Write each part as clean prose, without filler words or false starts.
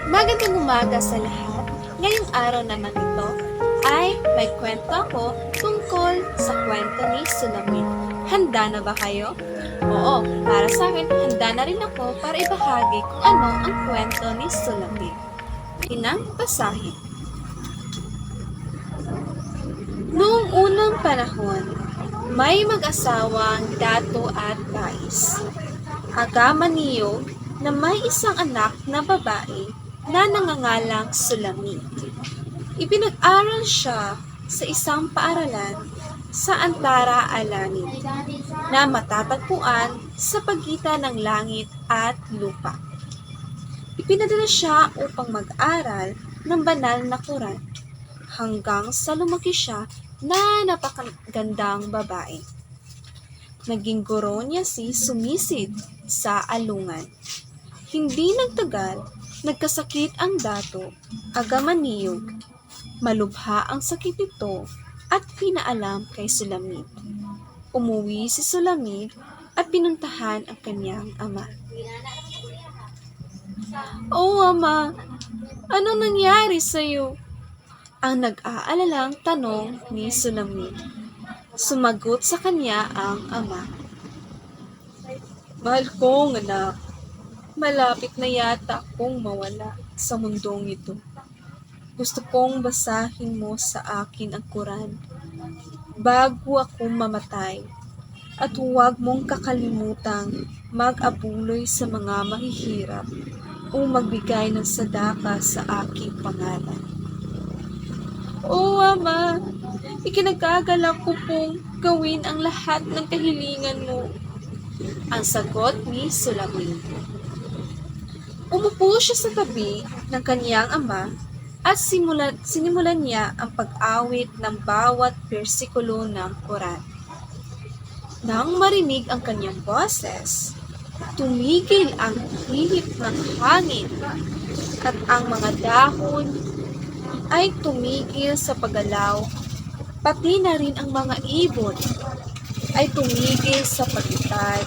Magandang umaga sa lahat. Ngayong araw naman ito ay may kwento ako tungkol sa kwento ni Sulamit. Handa na ba kayo? Oo, para sa akin, handa na rin ako para ibahagi kung ano ang kwento ni Sulamit. Inang basahin. Noong unang panahon, may mag-asawang Dato at Bais. Agama niyo na may isang anak na babae na nangangalang Sulamit. Ipinag-aral siya sa isang paaralan sa Antara Alanit na matatagpuan sa pagitan ng langit at lupa. Ipinadala siya upang mag-aral ng banal na Quran hanggang sa lumaki siya na napakagandang babae. Naging guro niya si Sumisid sa alungan. Hindi nagtagal, nagkasakit ang Dato, Agamaniyog. Malubha ang sakit nito at pinaalam kay Sulamit. Umuwi si Sulamit at pinuntahan ang kanyang ama. "Oh, ama, ano nangyari sa iyo?" Ang nag-aalalang tanong ni Sulamit. Sumagot sa kanya ang ama. "Mahal kong anak, malapit na yata akong mawala sa mundong ito. Gusto kong basahin mo sa akin ang Quran bago ako mamatay at huwag mong kakalimutang mag-abuloy sa mga mahihirap o magbigay ng sadaka sa aking pangalan." "Oo, ama, ikinagagalak ko pong gawin ang lahat ng kahilingan mo," ang sagot ni Sulamit. Umupo siya sa tabi ng kanyang ama at sinimulan niya ang pag-awit ng bawat bersikulo ng Quran. Nang marinig ang kanyang boses, tumigil ang hihip ng hangin at ang mga dahon ay tumigil sa paggalaw, pati na rin ang mga ibon ay tumigil sa paglitad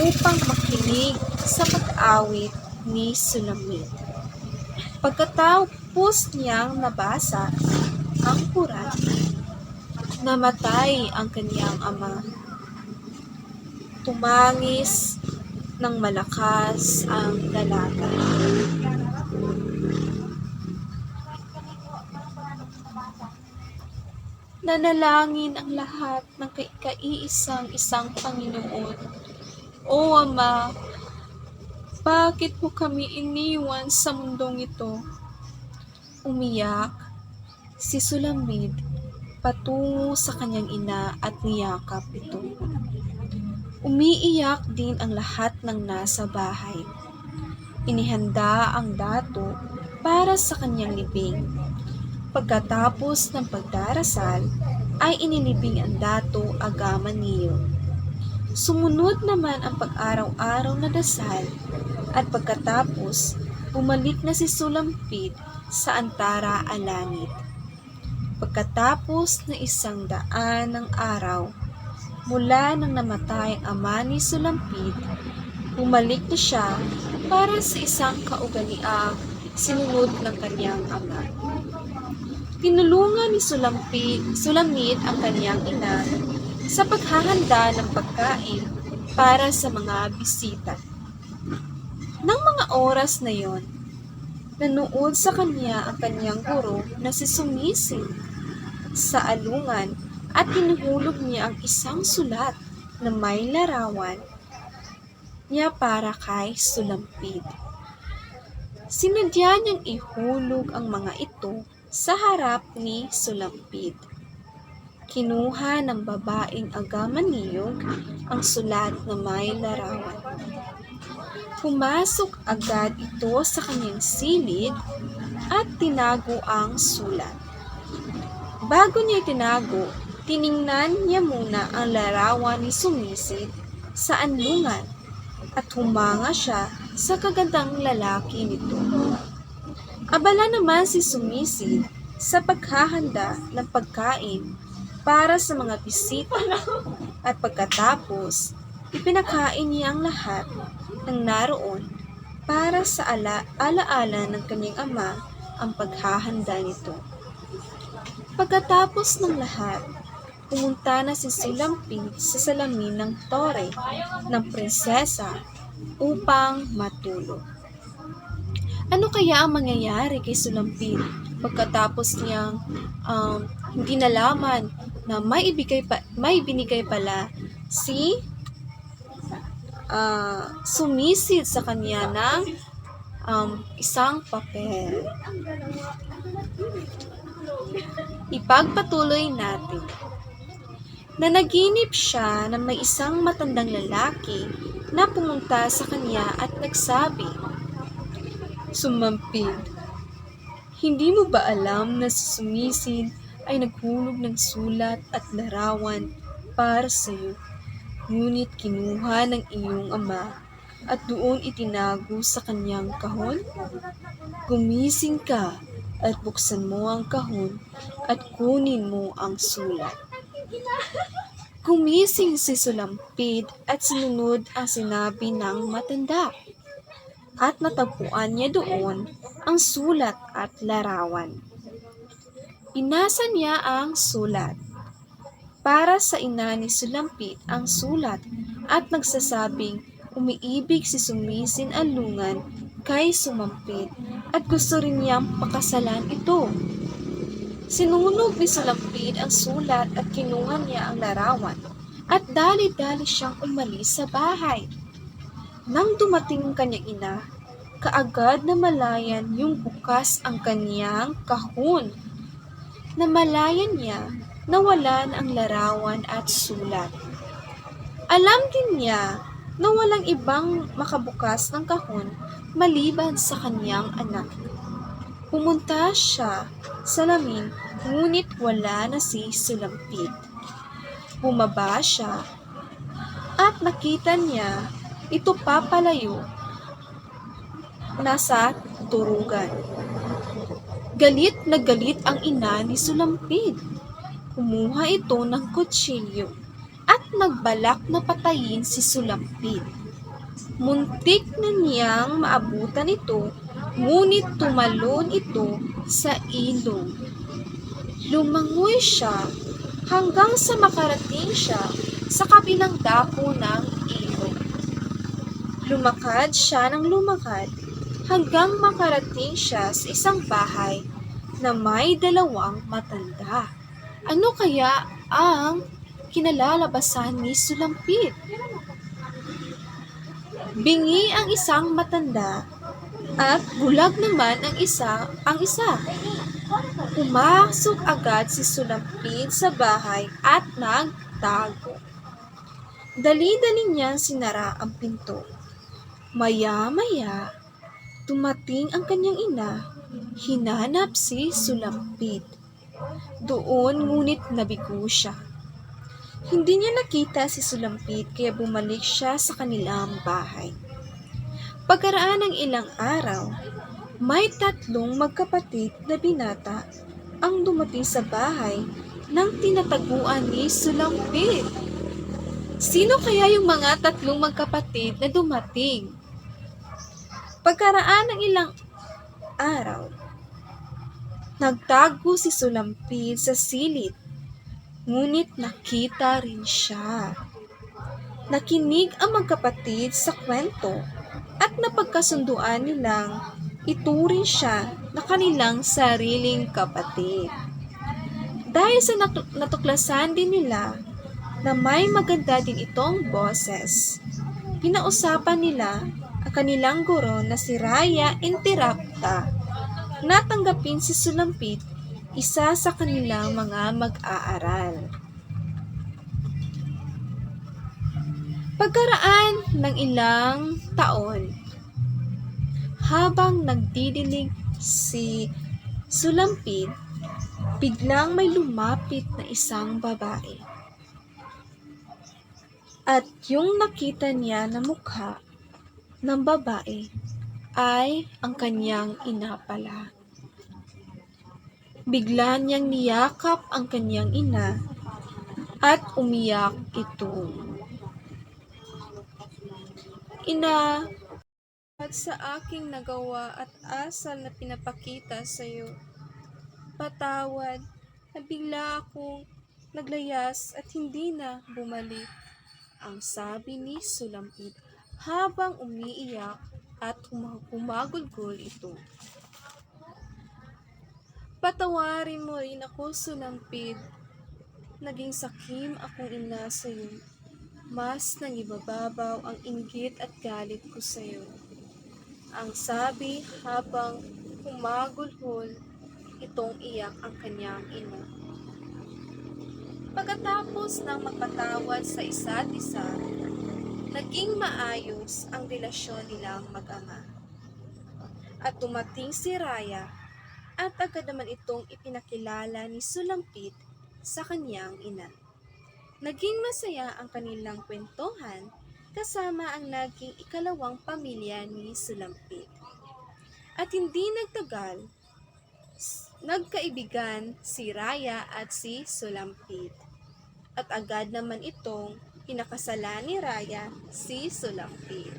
upang makinig sa pag-awit ni Sulamit. Pagkatapos niyang nabasa ang Quran, namatay ang kanyang ama. Tumangis ng malakas ang dalaga. Nanalangin ang lahat ng kaiisang-isang Panginoon. "O Ama, bakit mo kami iniwan sa mundong ito?" Umiyak si Sulamit patungo sa kanyang ina at niyakap ito. Umiiyak din ang lahat ng nasa bahay. Inihanda ang Dato para sa kanyang libing. Pagkatapos ng pagdarasal, ay inilibing ang Dato Agamaniyog. Sumunod naman ang pag-araw-araw na dasal at pagkatapos, bumalik na si Sulamit sa Antara Alanit. Pagkatapos ng 100 ng araw, mula nang namatay ang ama ni Sulamit, bumalik na siya para sa isang kaugaliang sinunod ng kanyang ama. Tinulungan ni Sulamit ang kanyang ina sa paghahanda ng pagkain para sa mga bisita. Nang mga oras na yon, nanood sa kanya ang kanyang guro na si Sumisid sa alungan at tinuhulog niya ang isang sulat na may larawan niya para kay Sulamit. Sinadya niyang ihulog ang mga ito sa harap ni Sulamit. Kinuha ng babaeng Agamaniyog ang sulat na may larawan. Pumasok agad ito sa kanyang silid at tinago ang sulat. Bago niya itinago, tiningnan niya muna ang larawan ni Sumisid sa anlungan at humanga siya sa kagandang lalaki nito. Abala naman si Sumisid sa paghahanda ng pagkain para sa mga bisita at pagkatapos, ipinakain niya ang lahat ng naroon para sa alaala ng kanyang ama ang paghahanda nito. Pagkatapos ng lahat, pumunta na si Sulampid sa salamin ng tore ng prinsesa upang matulog. Ano kaya ang mangyayari kay Sulampid pagkatapos niyang hindi nalaman na may binigay pala si sumisid sa kanya ng isang papel. Ipagpatuloy natin. Nanaginip siya na may isang matandang lalaki na pumunta sa kanya at nagsabi, "Sulampid, hindi mo ba alam na si Sumisid ay naghulog ng sulat at larawan para sa iyo? Ngunit kinuha ng iyong ama at doon itinago sa kanyang kahon? Gumising ka at buksan mo ang kahon at kunin mo ang sulat." Gumising si Sulampid at sinunod ang sinabi ng matanda. At natagpuan niya doon ang sulat at larawan. Binasa niya ang sulat. Para sa ina ni Sulampid ang sulat at nagsasabing umiibig si Sumisin Alungan kay Sulampid at gusto rin niyang pakasalan ito. Sinunog ni Sulampid ang sulat at kinuha niya ang larawan at dali-dali siyang umalis sa bahay. Nang dumating ang kanyang ina, kaagad na malayan yung bukas ang kanyang kahon. Namalayan niya na wala na ang larawan at sulat. Alam din niya na walang ibang makabukas ng kahon maliban sa kanyang anak. Pumunta siya sa salamin, ngunit wala na si Sulampid. Bumaba siya at nakita niya ito papalayo nasa turugan. Galit na galit ang ina ni Sulampid. Kumuha ito ng kutsilyo at nagbalak na patayin si Sulampid. Muntik na niyang maabutan ito, ngunit tumalon ito sa ilog. Lumangoy siya hanggang sa makarating siya sa kabilang dako ng ilog. Lumakad siya ng lumakad hanggang makarating siya sa isang bahay na may dalawang matanda. Ano kaya ang kinalalabasan ni Sulampid? Bingi ang isang matanda at bulag naman ang isa. Pumasok agad si Sulampid sa bahay at nagtago. Dali-dali niyang sinara ang pinto. Maya-maya, dumating ang kanyang ina. Hinanap si Sulampid. Doon ngunit nabigo siya. Hindi niya nakita si Sulampid kaya bumalik siya sa kanilang bahay. Pagkaraan ng ilang araw, may 3 magkapatid na binata ang dumating sa bahay ng tinataguan ni Sulampid. Sino kaya yung mga 3 magkapatid na dumating? Pagkaraan ng ilang araw, nagtago si Sulampid sa silid, ngunit nakita rin siya. Nakinig ang magkapatid sa kwento at napagkasunduan nilang ituring siya na kanilang sariling kapatid. Dahil sa natuklasan din nila na may maganda din itong boses, pinausapan nila ang kanilang guro na si Raya Interrupta na tanggapin si Sulampid, isa sa kanilang mga mag-aaral. Pagkaraan ng ilang taon, habang nagdidilig si Sulampid, biglang may lumapit na isang babae. At yung nakita niya na mukha ng babae ay ang kanyang ina pala. Bigla niyang niyakap ang kanyang ina at umiyak ito. "Ina, at sa aking nagawa at asal na pinapakita sa iyo. Patawad na bigla akong naglayas at hindi na bumalik. Ang sabi ni Sulampit habang umiiyak at humagulgol ito. Patawarin mo rin ako, Sulampit. Naging sakim akong ina sa iyo. Mas nangibababaw ang inggit at galit ko sa iyo. Ang sabi habang humagulhol itong iyak ang kanyang ina. Pagkatapos ng magpatawad sa isa't isa, naging maayos ang relasyon nilang mag-ama. At dumating si Raya at agad naman itong ipinakilala ni Sulampit sa kanyang ina. Naging masaya ang kanilang kwentuhan kasama ang naging ikalawang pamilya ni Sulampit. At hindi nagtagal, nagkaibigan si Raya at si Sulampit. At agad naman itong pinakasalan ni Raya si Sulampit.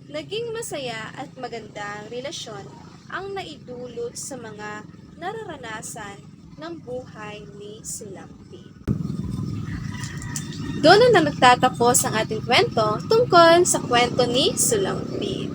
Naging masaya at magandang relasyon ang naidulot sa mga nararanasan ng buhay ni Sulampit. Doon na nagtatapos ang ating kwento tungkol sa kwento ni Sulampit.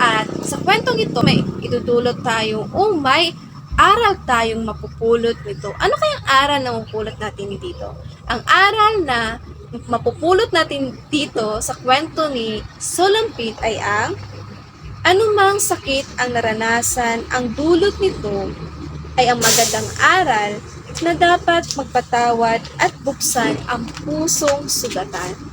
At sa kwentong ito, may idudulot tayong may aral tayong mapupulot nito. Ano kayang aral na mapupulot natin dito? Ang aral na mapupulot natin dito sa kwento ni Sulampit ay ang anumang sakit ang naranasan, ang dulot nito ay ang magandang aral na dapat magpatawad at buksan ang pusong sugatan.